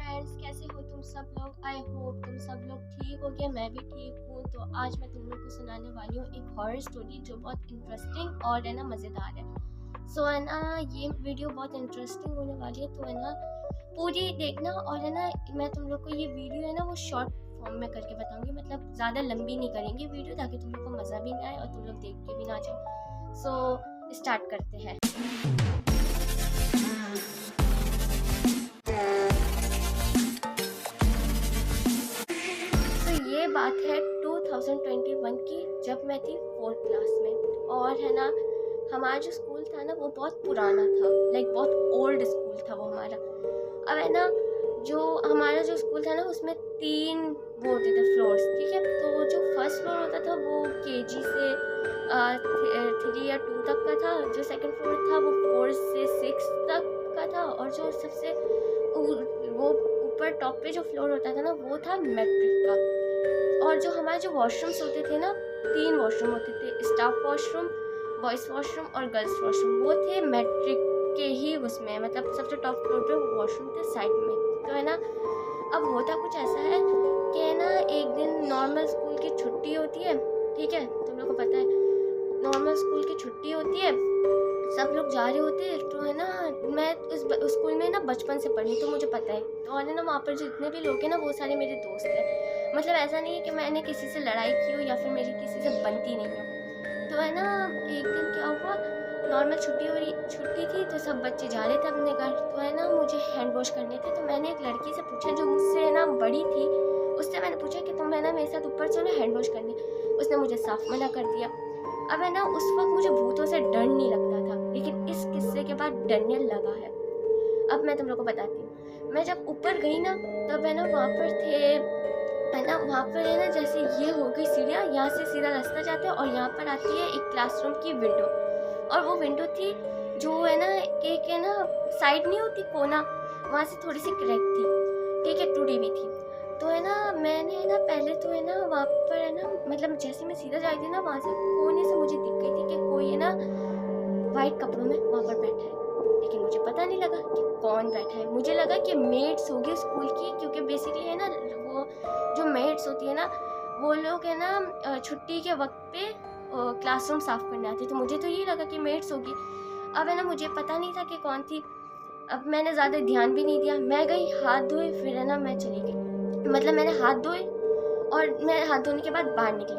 Friends, कैसे हो तुम सब लोग। आई होप तुम सब लोग ठीक हो गए, मैं भी ठीक हूँ। तो आज मैं तुम लोग को सुनाने वाली हूँ एक हॉरर स्टोरी जो बहुत इंटरेस्टिंग और है ना मज़ेदार है। सो है ना, ये वीडियो बहुत इंटरेस्टिंग होने वाली है, तो है ना पूरी देखना। और है ना, मैं तुम लोग को ये वीडियो है ना वो शॉर्ट फॉर्म में करके बताऊंगी, मतलब ज़्यादा लंबी नहीं करेंगे वीडियो, ताकि तुम लोग को मज़ा भी ना आए और तुम लोग देख के भी ना जाओ। सो स्टार्ट करते हैं। तो ये बात है 2021 की, जब मैं थी 4th क्लास में। और है ना, हमारा जो स्कूल था ना वो बहुत पुराना था, लाइक बहुत ओल्ड स्कूल था वो हमारा। अब है ना, जो हमारा जो स्कूल था ना उसमें 3 वो होते थे फ्लोर्स, ठीक है। तो जो फर्स्ट फ्लोर होता था वो केजी से 3 या 2 तक का था। जो सेकंड फ्लोर था वो 4 से 6 तक का था। और जो सबसे वो ऊपर टॉप पे जो फ्लोर होता था ना वो था मैट्रिक का। और जो हमारे जो वॉशरूम्स होते थे ना, 3 वॉशरूम होते थे, स्टाफ वॉशरूम, बॉयज़ वॉशरूम और गर्ल्स वॉशरूम। वो थे मैट्रिक के ही उसमें, मतलब सबसे टॉप फ्लोर पे वॉशरूम थे साइड में। तो है ना, अब होता कुछ ऐसा है कि है ना, एक दिन नॉर्मल स्कूल की छुट्टी होती है, ठीक है, तुम लोग को पता है नॉर्मल स्कूल की छुट्टी होती है, सब लोग जा रहे होते हैं। तो है ना, मैं उस स्कूल में ना बचपन से पढ़ी, तो मुझे पता है। तो और है ना, वहाँ पर जितने भी लोग हैं ना वो सारे मेरे दोस्त हैं। मतलब ऐसा नहीं है कि मैंने किसी से लड़ाई की हो या फिर मेरी किसी से बनती नहीं हो। तो है ना, एक दिन क्या हुआ, नॉर्मल छुट्टी थी, तो सब बच्चे जा रहे थे अपने घर। तो है ना, मुझे हैंड वॉश करने थे, तो मैंने एक लड़की से पूछा जो मुझसे है ना बड़ी थी। उससे मैंने पूछा कि तुम है ना मेरे साथ ऊपर चलो हैंड वॉश करने। उसने मुझे साफ मना कर दिया। अब है ना, उस वक्त मुझे भूतों से डर नहीं लगता था, लेकिन इस किस्से के बाद डरने लगा है। अब मैं तुम लोग को बताती हूँ। मैं जब ऊपर गई ना, तब है ना वहाँ पर थे, है ना वहाँ पर है ना, जैसे ये हो गई सीढ़ियाँ, यहाँ से सीधा रास्ता जाता है और यहाँ पर आती है एक क्लासरूम की विंडो। और वो विंडो थी जो है ना, एक है ना साइड नहीं होती कोना, वहाँ से थोड़ी सी क्रैक थी, ठीक है, टूटी हुई थी। तो है ना, मैंने है ना पहले तो है ना वहाँ पर है ना, मतलब जैसे मैं सीधा जा रही थी ना, वहाँ से कोने से मुझे दिख गई थी कि कोई है ना वाइट कपड़ों में वहाँ पर बैठा है। लेकिन मुझे पता नहीं लगा कि कौन बैठा है। मुझे लगा कि मेड्स होगी स्कूल की, क्योंकि बेसिकली है ना वो जो मेड्स होती है ना वो लोग है ना छुट्टी के वक्त पे क्लासरूम साफ करने आती। तो मुझे तो ये लगा कि मेड्स होगी। अब है ना, मुझे पता नहीं था कि कौन थी। अब मैंने ज़्यादा ध्यान भी नहीं दिया, मैं गई हाथ धोए, फिर है ना मैं चली गई। मतलब मैंने हाथ धोए और मैं हाथ धोने के बाद बाहर निकली।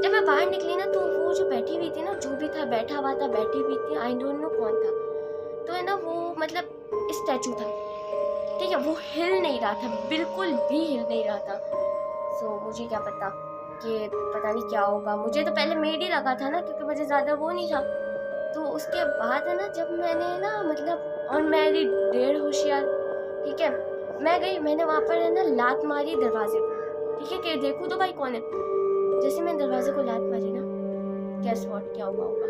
जब मैं बाहर निकली ना, तो वो जो बैठी हुई थी ना, जो भी था बैठा हुआ था, बैठी हुई थी, आई डोंट नो कौन था। तो है ना वो मतलब स्टैचू था, ठीक है, वो हिल नहीं रहा था, बिल्कुल भी हिल नहीं रहा था। सो मुझे क्या पता कि पता नहीं क्या होगा। मुझे तो पहले मेड ही लगा था ना, क्योंकि मुझे ज़्यादा वो नहीं था। तो उसके बाद है ना, जब मैंने ना मतलब, और मेरी डेढ़ होशियार, ठीक है, मैं गई, मैंने वहाँ पर है ना लात मारी दरवाजे को, ठीक है, कि देखूँ तो भाई कौन है। जैसे मैं दरवाजे को लात मारी ना, गेस व्हाट क्या हुआ होगा।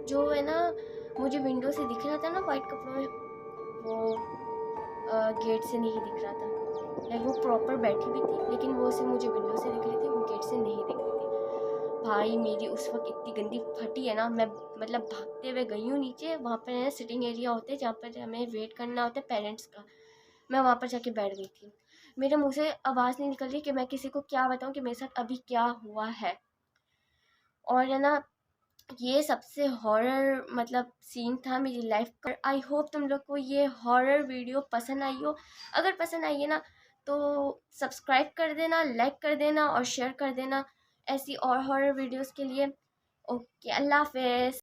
जो है ना मुझे विंडो से दिख रहा था ना वाइट कपड़ों में, वो गेट से नहीं दिख रहा था। लाइक वो प्रॉपर बैठी हुई थी, लेकिन वो सिर्फ मुझे विंडो से दिख रही थी, वो गेट से नहीं दिख रही थी। भाई मेरी उस वक्त इतनी गंदी फटी है ना, मैं मतलब भागते हुए गई हूँ नीचे। वहाँ पर है सिटिंग एरिया होते हैं जहाँ पर हमें वेट करना होता है पेरेंट्स का। मैं वहाँ पर जाके बैठ गई थी। मेरे मुंह से आवाज़ नहीं निकल रही कि मैं किसी को क्या बताऊँ कि मेरे साथ अभी क्या हुआ है। और है ना, ये सबसे हॉरर मतलब सीन था मेरी लाइफ का। आई होप तुम लोग को ये हॉरर वीडियो पसंद आई हो। अगर पसंद आई है ना, तो सब्सक्राइब कर देना, लाइक कर देना और शेयर कर देना ऐसी और हॉरर वीडियोस के लिए। ओके, अल्लाह हाफिज़।